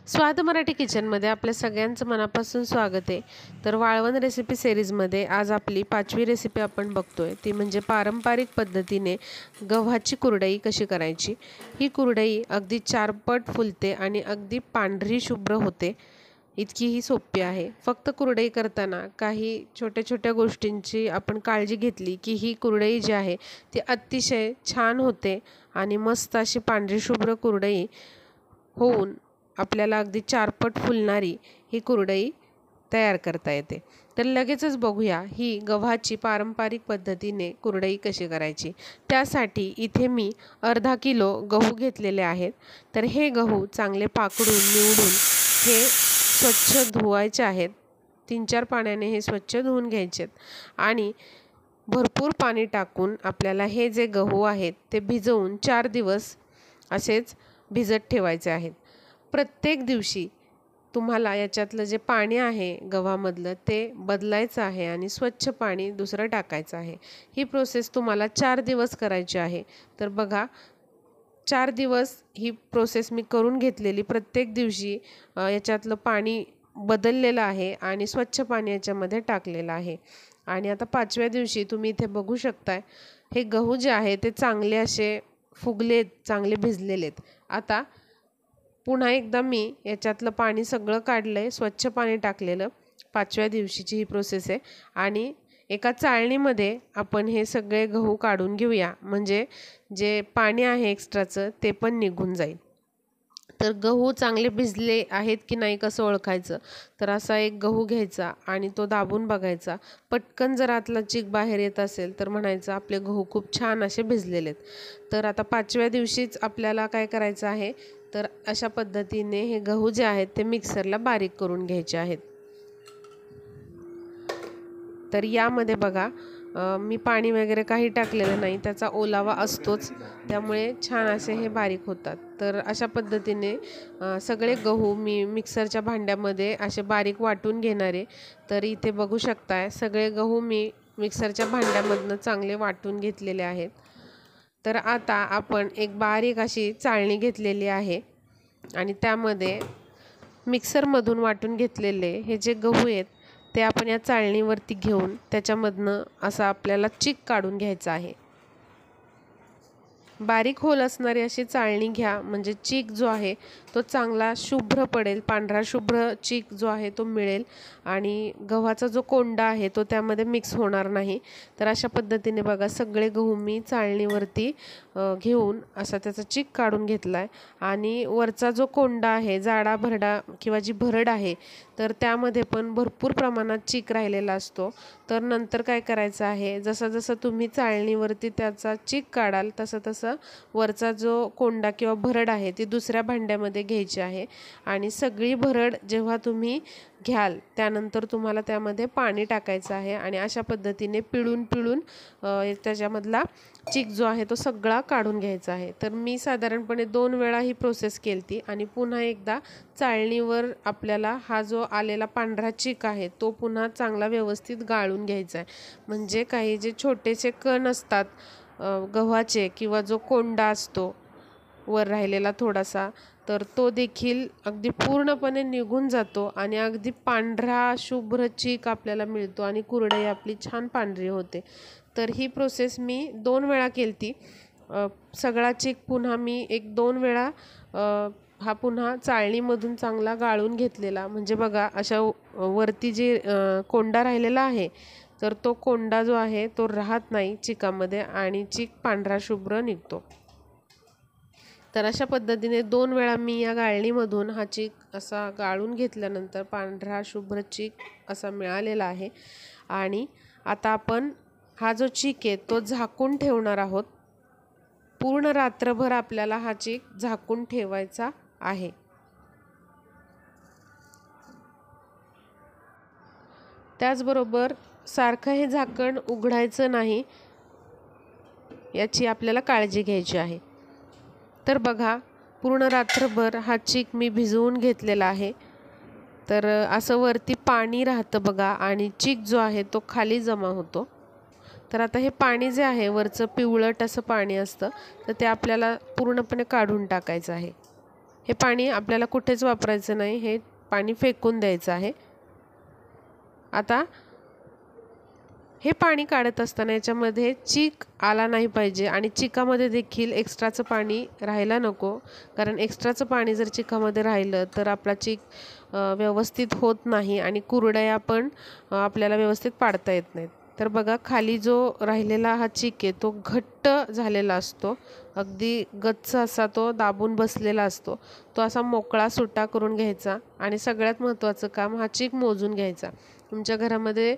स्वाद मराठी किचनमध्ये आपल्या सगळ्यांचं मनापासून स्वागत आहे। तर वाळवण रेसिपी सिरीजमध्ये आज आपली 5वी रेसिपी आपण बघतोय, ती म्हणजे पारंपरिक पद्धतीने गव्हाची कुरडई कशी करायची। ही कुरडई अगदी 4 पट फुलते आणि अगदी पांढरी शुभ्र होते, इतकी ही सोपी आहे। फक्त कुरडई करताना काही छोट्या छोट्या गोष्टींची आपण काळजी घेतली की ही कुरडई जी आहे ती अतिशय छान होते आणि मस्त अशी पांढरी शुभ्र कुरडई होऊन आपल्याला अगदी 4 पट फुलणारी ही कुरडई तयार करता येते। तर लगेचच बघूया ही गव्हाची पारंपरिक पद्धतीने कुरडई कशी करायची। त्यासाठी इथे मी अर्धा किलो गहू घेतलेले आहेत। तर हे गहू चांगले पाकडून निवडून हे स्वच्छ धुवायचे आहेत। 3-4 पाण्याने हे स्वच्छ धुवून घ्यायचे आणि भरपूर पाणी टाकून आपल्याला हे जे गहू आहेत ते भिजवून 4 दिवस असेच भिजत ठेवायचे आहेत। प्रत्येक दिवशी तुम्हाला याच्यातलं जे पाणी आहे गव्हामधलं ते बदलायचं आहे आणि स्वच्छ पाणी दुसरं टाकायचं आहे। ही प्रोसेस तुम्हाला 4 दिवस करायची आहे। तर बघा 4 दिवस ही प्रोसेस मी करून घेतलेली। प्रत्येक दिवशी याच्यातलं पाणी बदललेलं आहे आणि स्वच्छ पाणी याच्यामध्ये टाकलेलं आहे। आणि आता 5व्या दिवशी तुम्ही इथे बघू शकताय हे गहू जे आहे ते चांगले असे फुगलेत, चांगले भिजलेलेत। आता पुन्हा एकदा मी याच्यातलं पाणी सगळं काढलंय, स्वच्छ पाणी टाकलेलं। 5व्या दिवशीची ही प्रोसेस आहे आणि एका चाळणीमध्ये आपण हे सगळे गहू काढून घेऊया, म्हणजे जे पाणी आहे एक्स्ट्राचं ते पण निघून जाईल। तर गहू चांगले भिजले आहेत की नाही कसं ओळखायचं, तर असा एक गहू घ्यायचा आणि तो दाबून बघायचा। पटकन जर आतला चीक बाहेर येत असेल तर म्हणायचं आपले गहू खूप छान असे भिजलेलेत। तर आता 5व्या दिवशीच आपल्याला काय करायचं आहे, तर अशा पद्धतीने हे गहू जे आहेत ते मिक्सरला बारीक करून घ्यायचे आहेत। तर यामध्ये बघा मी पाणी वगैरे काही टाकलेलं नाही, त्याचा ओलावा असतोच, त्यामुळे छान असे हे बारीक होतात। तर अशा पद्धतीने सगळे गहू मी मिक्सरच्या भांड्यामध्ये असे बारीक वाटून घेणार आहे। तर इथे बघू शकताय सगळे गहू मी मिक्सरच्या भांड्यामधनं चांगले वाटून घेतलेले आहेत। तर आता आपण एक बारीक अशी चाळणी घेतलेली आहे आणि त्यामध्ये मिक्सरमधून वाटून घेतलेले हे जे गहू आहेत ते आपण या चाळणीवरती घेऊन त्याच्यामधनं असा आपल्याला चीक काढून घ्यायचा आहे। बारीक होल असणारी अशी चाळणी घ्या, म्हणजे चीक जो आहे तो चांगला शुभ्र पडेल, पांढरा शुभ्र चीक जो आहे तो मिळेल आणि गव्हाचा जो कोंडा आहे तो त्यामध्ये मिक्स होणार नाही। तर अशा पद्धतीने बघा सगळे गहू मी चाळणीवरती घेऊन असा त्याचा चीक काढून घेतलाय आणि वरचा जो कोंडा आहे, जाडा भरडा किंवा जी भरड आहे, तर त्यामध्ये पण भरपूर प्रमाणात चीक राहिलेला असतो। तर नंतर काय करायचं आहे, जसं जसं तुम्ही चाळणीवरती त्याचा चीक काढाल तसं तसं वरचा जो कोंडा किंवा भरड आहे ती दुसऱ्या भांड्यामध्ये घ्यायची आहे आणि सगळी भरड जेव्हा तुम्ही घ्याल त्यानंतर तुम्हाला त्यामध्ये पाणी टाकायचं आहे आणि अशा पद्धतीने पिळून पिळून त्याच्यामधला चीक जो आहे तो सगळा काढून घ्यायचा आहे। तर मी साधारणपणे 2 वेळा ही प्रोसेस केली आणि पुन्हा एकदा चाळणीवर आपल्याला हा जो आलेला पांढरा चीक आहे तो पुन्हा चांगला व्यवस्थित गाळून घ्यायचा आहे, म्हणजे काही जे छोटेसे कण असतात गव्हाचे किंवा जो कोंडा असतो वर राहिलेला थोडासा, तर तो देखील अगदी पूर्णपणे निघून जातो आणि अगदी पांढरा शुभ्र चीक आपल्याला मिळतो आणि कुरडई आपली छान पांढरी होते। तर ही प्रोसेस मी 2 वेळा केली। सगळा चीक पुन्हा मी 1-2 वेळा हा पुन्हा चाळणीमधून चांगला गाळून घेतलेला, म्हणजे बघा अशा वरती जे कोंडा राहिलेला आहे तर तो कोंडा जो आहे तो राहत नाही चिकामध्ये आणि चीक पांढरा शुभ्र निघतो। तर अशा पद्धतीने 2 वेळा मी या गाळणीमधून हा चीक असा गाळून घेतल्यानंतर पांढरा शुभ्र चीक असा मिळालेला आहे आणि आता आपण हा जो चीक आहे तो झाकून ठेवणार आहोत। पूर्ण रात्रभर आपल्याला हा चीक झाकून ठेवायचा आहे। त्याचबरोबर सारखं हे झाकण उघडायचं नाही, याची आपल्याला काळजी घ्यायची आहे। तर बघा पूर्ण रात्रभर हा चीक मी भिजवून घेतलेला आहे। तर असं वरती पाणी राहतं बघा आणि चीक जो आहे तो खाली जमा होतो। तर आता हे पाणी जे आहे वरचं पिवळट असं पाणी असतं, तर ते आपल्याला पूर्णपणे काढून टाकायचं आहे। हे पाणी आपल्याला कुठेच वापरायचं नाही, हे पाणी फेकून द्यायचं आहे। आता हे पाणी काढत असताना याच्यामध्ये चीक आला नाही पाहिजे आणि चिकामध्ये देखील एक्स्ट्राचं पाणी राहायला नको, कारण एक्स्ट्राचं पाणी जर चिकामध्ये राहिलं तर आपला चीक व्यवस्थित होत नाही आणि कुरडया पण आपल्याला व्यवस्थित पाडता येत नाहीत। तर बघा, खाली जो राहिलेला हा चीक आहे तो घट्ट झालेला असतो, अगदी गच्च असा तो दाबून बसलेला असतो। तो असा मोकळा सुट्टा करून घ्यायचा आणि सगळ्यात महत्त्वाचं काम हा चीक मोजून घ्यायचा। तुमच्या घरामध्ये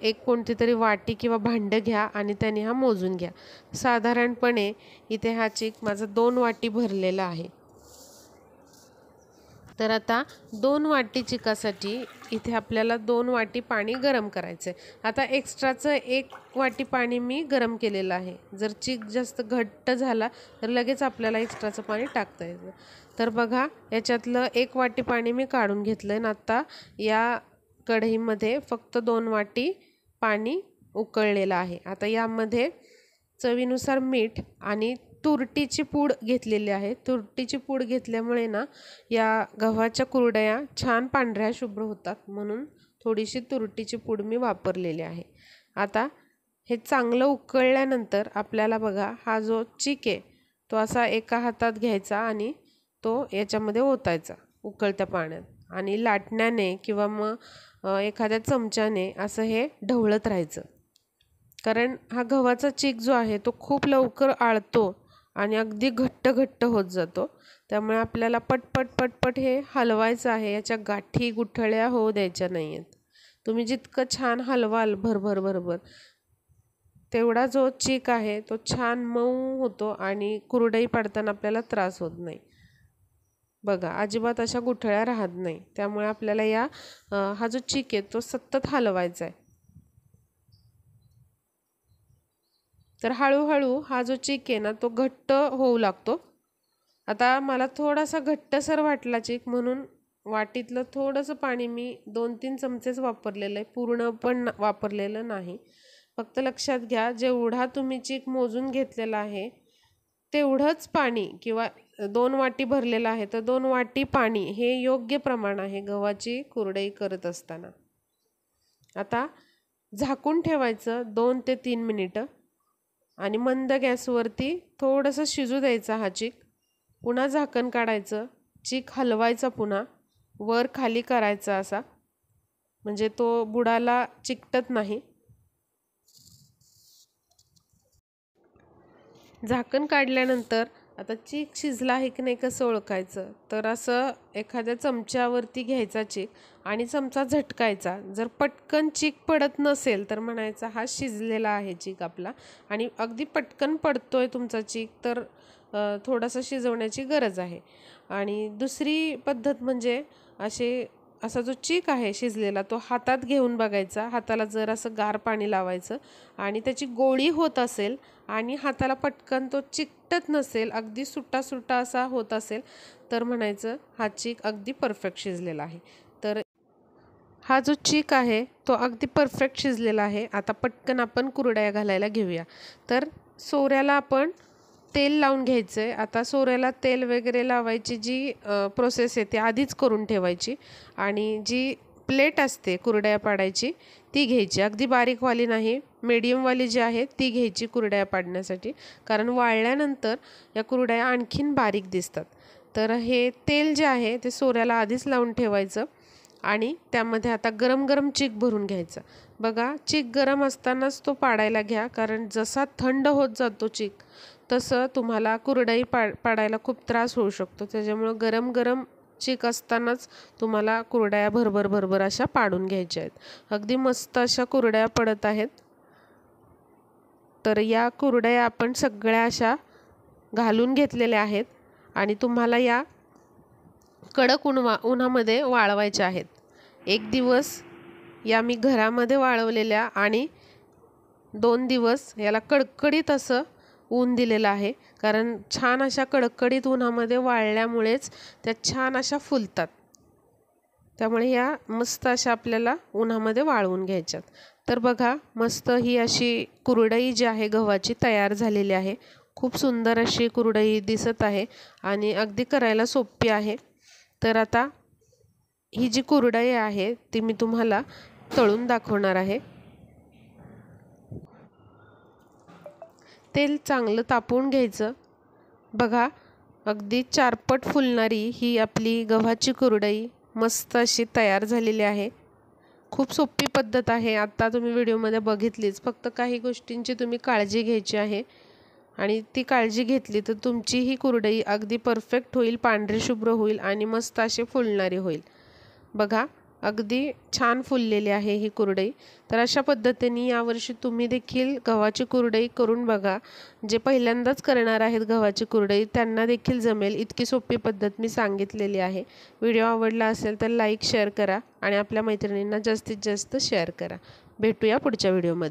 एक कोणती तरी वाटी किंवा भांडं घ्या आणि त्याने हा मोजून घ्या। साधारणपणे इथे हा चीक माझा 2 वाटी भरलेला आहे। तर आता 2 वाटी चिकासाठी इथे आपल्याला 2 वाटी पाणी गरम करायचं आहे। आता एक्स्ट्राचं 1 वाटी पाणी मी गरम केलेलं आहे। जर चीक जास्त घट्ट झाला तर लगेच आपल्याला एक्स्ट्राचं पाणी टाकता येतं। तर बघा, याच्यातलं 1 वाटी पाणी मी काढून घेतलं आहे आणि आता या कढईमध्ये फक्त 2 वाटी पाणी उकळलेलं आहे। आता यामध्ये चवीनुसार मीठ आणि तुरटीची पूड घेतलेली आहे। तुरटीची पूड घेतल्यामुळे ना या गव्हाच्या कुरडया छान पांढऱ्या शुभ्र होतात, म्हणून थोडीशी तुरटीची पूड मी वापरलेली आहे। आता हे चांगलं उकळल्यानंतर आपल्याला बघा, हा जो चीक आहे तो असा एका हातात घ्यायचा आणि तो याच्यामध्ये ओतायचा उकळत्या पाण्यात आणि लाटण्याने किंवा मग एखाद्या चमच्याने असं हे ढवळत राहायचं, कारण हा गव्हाचा चीक जो आहे तो खूप लवकर आळतो आणि अगदी घट्ट घट्ट होत जातो। त्यामुळे आपल्याला पटपट पटपट हे हलवायचं आहे, याच्या गाठी गुठळ्या होऊ द्यायच्या नाही आहेत। तुम्ही जितकं छान हलवाल भरभर भरभर तेवढा जो चीक आहे तो छान मऊ होतो आणि कुरडई पाडताना आपल्याला त्रास होत नाही। बघा, अजिबात अशा गुठळ्या राहत नाही। त्यामुळे आपल्याला हा जो चीक आहे तो सतत हलवायचा आहे। तर हळूहळू हा जो चीक आहे ना तो घट्ट होऊ लागतो। आता मला थोडासा घट्टसर वाटला चीक, म्हणून वाटीतलं थोडंसं पाणी मी 2-3 चमचेच वापरलेलं आहे, पूर्ण पण वापरलेलं नाही। फक्त लक्षात घ्या, जेवढा तुम्ही चीक मोजून घेतलेला आहे तेवढंच पाणी, किंवा 2 वाटी भरलेलं आहे तर 2 वाटी पाणी हे योग्य प्रमाण आहे गव्हाची कुरडई करत असताना। आता झाकून ठेवायचं 2 ते 3 मिनिटं आणि मंद गॅसवरती थोडंसं शिजू द्यायचा हा चीक। पुन्हा झाकण काढायचं, चीक हलवायचा, पुन्हा वर खाली करायचा असा, म्हणजे तो बुडाला चिकटत नाही। झाकण काढल्यानंतर आता चीक शिजला आहे की नाही कसं ओळखायचं, तर असं एखाद्या चमच्यावरती घ्यायचा चीक आणि चमचा झटकायचा। जर पटकन चीक पडत नसेल तर म्हणायचा हा शिजलेला आहे चीक आपला, आणि अगदी पटकन पडतोय तुमचा चीक तर थोडासा शिजवण्याची गरज आहे। आणि दुसरी पद्धत म्हणजे असा जो चीक आहे शिजलेला तो हातात घेऊन बघायचा, हाताला जर असं गार पाणी लावायचं आणि त्याची गोळी होत असेल आणि हाताला पटकन तो चिकटत नसेल, अगदी सुट्टा सुट्टा असा होत असेल तर म्हणायचं हा चीक अगदी परफेक्ट शिजलेला आहे। तर हा जो चीक आहे तो अगदी परफेक्ट शिजलेला आहे। आता पटकन आपण कुरडया घालायला घेऊया। तर सोऱ्याला आपण तेल लावून घ्यायचं आहे। आता सोऱ्याला तेल वगैरे लावायची जी प्रोसेस आहे ती आधीच करून ठेवायची, आणि जी प्लेट असते कुरडया पाडायची ती घ्यायची, अगदी बारीकवाली नाही, मीडियमवाली जी आहे ती घ्यायची कुरडया पाडण्यासाठी, कारण वाळल्यानंतर या कुरडया आणखीन बारीक दिसतात। तर हे तेल जे आहे ते सोऱ्याला आधीच लावून ठेवायचं आणि त्यामध्ये आता गरम गरम चीक भरून घ्यायचा। बघा, चीक गरम असतानाच तो पाडायला घ्या, कारण जसा थंड होत जातो चीक तसं तुम्हाला कुरडई पाडायला खूप त्रास होऊ शकतो। त्याच्यामुळं गरम गरम चीक असतानाच तुम्हाला कुरडया भरभर भरभर अशा पाडून घ्यायच्या आहेत। अगदी मस्त अशा कुरडया पडत आहेत। तर या कुरडया आपण सगळ्या अशा घालून घेतलेल्या आहेत आणि तुम्हाला या कडक उन्हामध्ये वाळवायच्या आहेत। 1 दिवस या मी घरामध्ये वाळवलेल्या आणि 2 दिवस याला कडकडीत असं ऊन दिलेलं आहे, कारण छान अशा कडकडीत उन्हामध्ये वाळल्यामुळेच त्या छान अशा फुलतात। त्यामुळे या मस्त अशा आपल्याला उन्हामध्ये वाळवून घ्यायच्यात। तर बघा, मस्त ही अशी कुरडई जी आहे गव्हाची तयार झालेली आहे। खूप सुंदर अशी कुरडई दिसत आहे आणि अगदी करायला सोपी आहे। तर आता ही जी कुरडई आहे ती मी तुम्हाला तळून दाखवणार आहे। तेल चांगलं तापवून घ्यायचं। बघा, अगदी चारपट फुलणारी ही आपली गव्हाची कुरडई मस्त अशी तयार झालेली आहे। खूप सोपी पद्धत आहे। आता तुम्ही व्हिडिओमध्ये बघितलीच, फक्त काही गोष्टींची तुम्ही काळजी घ्यायची आहे आणि ती काळजी घेतली तर तुमची ही कुरडई अगदी परफेक्ट होईल, पांढरी शुभ्र होईल आणि मस्त अशी फुलणारी होईल। बघा, अगदी छान फुललेली आहे ही कुरडई। तर अशा पद्धतीने यावर्षी तुम्ही देखील गव्हाची कुरडई करून बघा। जे पहिल्यांदाच करणार आहेत गव्हाची कुरडई त्यांना देखील जमेल, इतकी सोपी पद्धत मी सांगितलेली आहे। व्हिडिओ आवडला असेल तर लाईक शेअर करा आणि आपल्या मैत्रिणींना जास्तीत जास्त शेअर करा। भेटूया पुढच्या व्हिडिओमध्ये।